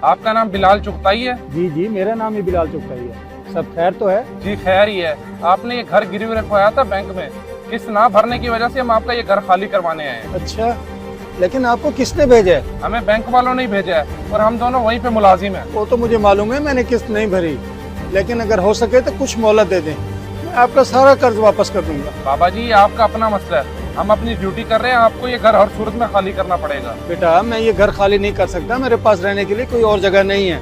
आपका नाम बिलाल चुगताई है? जी जी, मेरा नाम ही बिलाल चुगताई है। सब खैर तो है? जी खैर ही है। आपने ये घर गिरवी रखवाया था बैंक में, किस्त ना भरने की वजह से हम आपका ये घर खाली करवाने आए हैं। अच्छा, लेकिन आपको किसने भेजा है? हमें बैंक वालों ने ही भेजा है और हम दोनों वहीं पे मुलाजिम हैं। वो तो मुझे मालूम है, मैंने किस्त नहीं भरी, लेकिन अगर हो सके तो कुछ मोहलत दे दें, मैं आपका सारा कर्ज वापस कर दूंगा। बाबा जी, ये आपका अपना मसला है, हम अपनी ड्यूटी कर रहे हैं, आपको ये घर हर सूरत में खाली करना पड़ेगा। बेटा, मैं ये घर खाली नहीं कर सकता, मेरे पास रहने के लिए कोई और जगह नहीं है।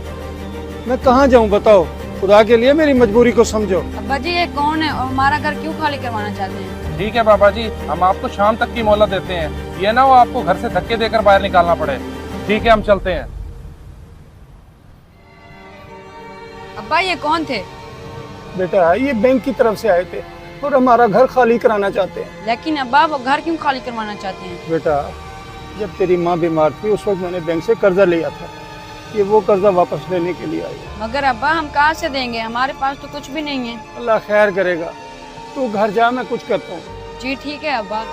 मैं कहाँ जाऊँ बताओ, खुदा के लिए मेरी मजबूरी को समझो। अब्बा जी, ये कौन है और हमारा घर क्यों खाली करवाना चाहते हैं? ठीक है बाबा जी, हम आपको शाम तक की मोहलत देते हैं, ये ना हो आपको घर से धक्के देकर बाहर निकालना पड़े। ठीक है, हम चलते हैं। अब्बा, ये कौन थे? बेटा, ये बैंक की तरफ से आए थे और हमारा घर खाली कराना चाहते हैं। लेकिन अब्बा, वो घर क्यों खाली करवाना चाहते हैं? बेटा, जब तेरी माँ बीमार थी उस वक्त मैंने बैंक से कर्जा लिया था, ये वो कर्जा वापस लेने के लिए आई। मगर अब्बा, हम कहाँ से देंगे, हमारे पास तो कुछ भी नहीं है। अल्लाह खैर करेगा, तू घर जा, मैं कुछ करता हूँ। जी ठीक है अब्बा।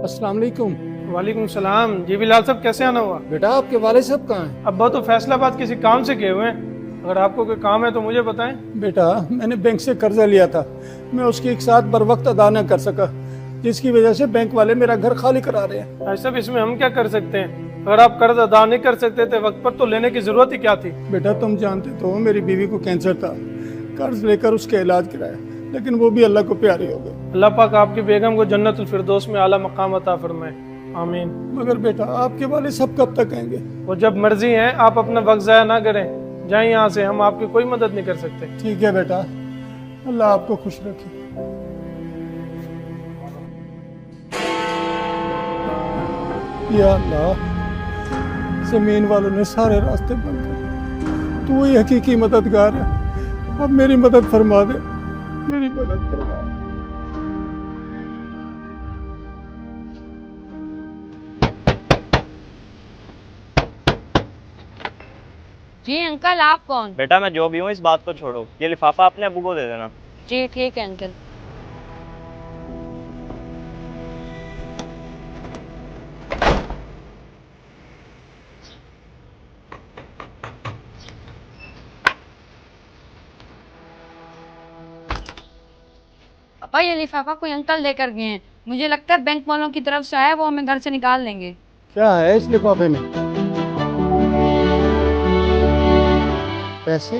अस्सलाम वालेकुम। वालेकुम सलाम। जी बिलाल साहब, कैसे आना हुआ? बेटा, आपके वाले साहब कहाँ हैं? अब्बा तो फैसलाबाद किसी काम से गए हुए हैं, अगर आपको कोई काम है तो मुझे बताएं। बेटा, मैंने बैंक से कर्जा लिया था, मैं उसकी एक साथ बर वक्त अदा न कर सका, जिसकी वजह से बैंक वाले मेरा घर खाली करा रहे हैं। भाई साहब, इसमें हम क्या कर सकते हैं? अगर आप कर्ज अदा नहीं कर सकते थे वक्त पर तो लेने की जरूरत ही क्या थी? बेटा, तुम जानते तो हो मेरी बीवी को कैंसर था, कर्ज लेकर उसका इलाज कराया, लेकिन वो भी अल्लाह को प्यारी हो गई। अल्लाह पाक आपकी बेगम को जन्नतुल फिरदौस में आला मकाम अता फरमाए, आमीन। मगर बेटा, आपके वाले सब कब तक आएंगे? वो जब मर्जी है, आप अपना वक्त ज़ाया ना करें, जाए यहाँ से, हम आपकी कोई मदद नहीं कर सकते। ठीक है बेटा, अल्लाह आपको खुश रखे। या अल्लाह, जमीन वालों ने सारे रास्ते बंद कर, तू ही हकीकी मददगार है, अब मेरी मदद फरमा दे, मेरी मदद फरमा। जी अंकल, आप कौन? बेटा, मैं जो भी हूँ इस बात को छोड़ो, ये लिफाफा अपने अबू को दे देना। जी ठीक है अंकल। अब्बा, ये लिफाफा कोई अंकल लेकर गए हैं, मुझे लगता है बैंक वालों की तरफ से आया, वो हमें घर से निकाल लेंगे। क्या है इस लिफाफे में? पैसे?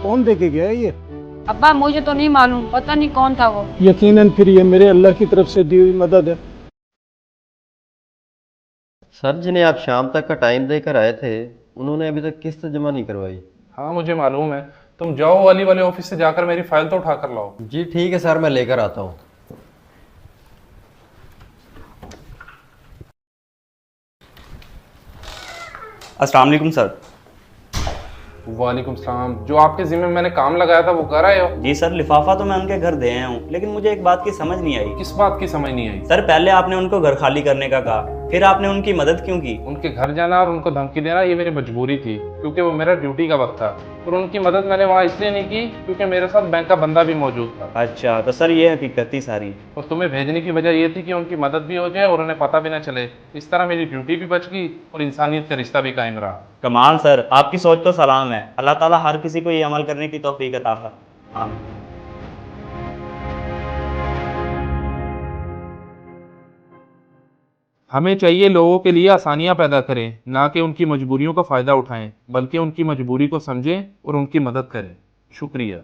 कौन दे के गया है ये? अब्बा, मुझे तो नहीं मालूम, पता नहीं कौन था वो। यकीनन फिर ये मेरे अल्लाह की तरफ से दी हुई मदद है। सर, जिन्हें आप शाम तक का टाइम देकर आए थे, उन्होंने अभी तक किस्त जमा नहीं करवाई। हाँ मुझे मालूम है, तुम जाओ अली वाले ऑफिस से जाकर मेरी फाइल तो उठा कर लाओ। जी ठीक है सर, मैं लेकर आता हूँ। अस्सलाम वालेकुम सर। वालेकुम सलाम। जो आपके जिम्मे मैंने काम लगाया था वो कर आए हो? जी सर, लिफाफा तो मैं उनके घर दे आया हूँ, लेकिन मुझे एक बात की समझ नहीं आई। किस बात की समझ नहीं आई? सर, पहले आपने उनको घर खाली करने का कहा, फिर आपने उनकी मदद क्यों की? उनके घर जाना और उनको धमकी देना ये मेरी मजबूरी थी, क्योंकि वो मेरा ड्यूटी का वक्त था, और उनकी मदद मैंने वहाँ इसलिए नहीं की क्योंकि मेरे साथ बैंक का बंदा भी मौजूद था। अच्छा, तो सर ये हकीकत थी सारी। और तुम्हें भेजने की वजह ये थी कि उनकी मदद भी हो जाए और उन्हें पता भी ना चले। इस तरह मेरी ड्यूटी भी बच गई और इंसानियत का रिश्ता भी कायम रहा। कमाल सर, आपकी सोच तो सलाम है। अल्लाह ताला हर किसी को ये अमल करने की तौफीक अता फरमाए। हमें चाहिए लोगों के लिए आसानियां पैदा करें, ना कि उनकी मजबूरियों का फ़ायदा उठाएं, बल्कि उनकी मजबूरी को समझें और उनकी मदद करें। शुक्रिया।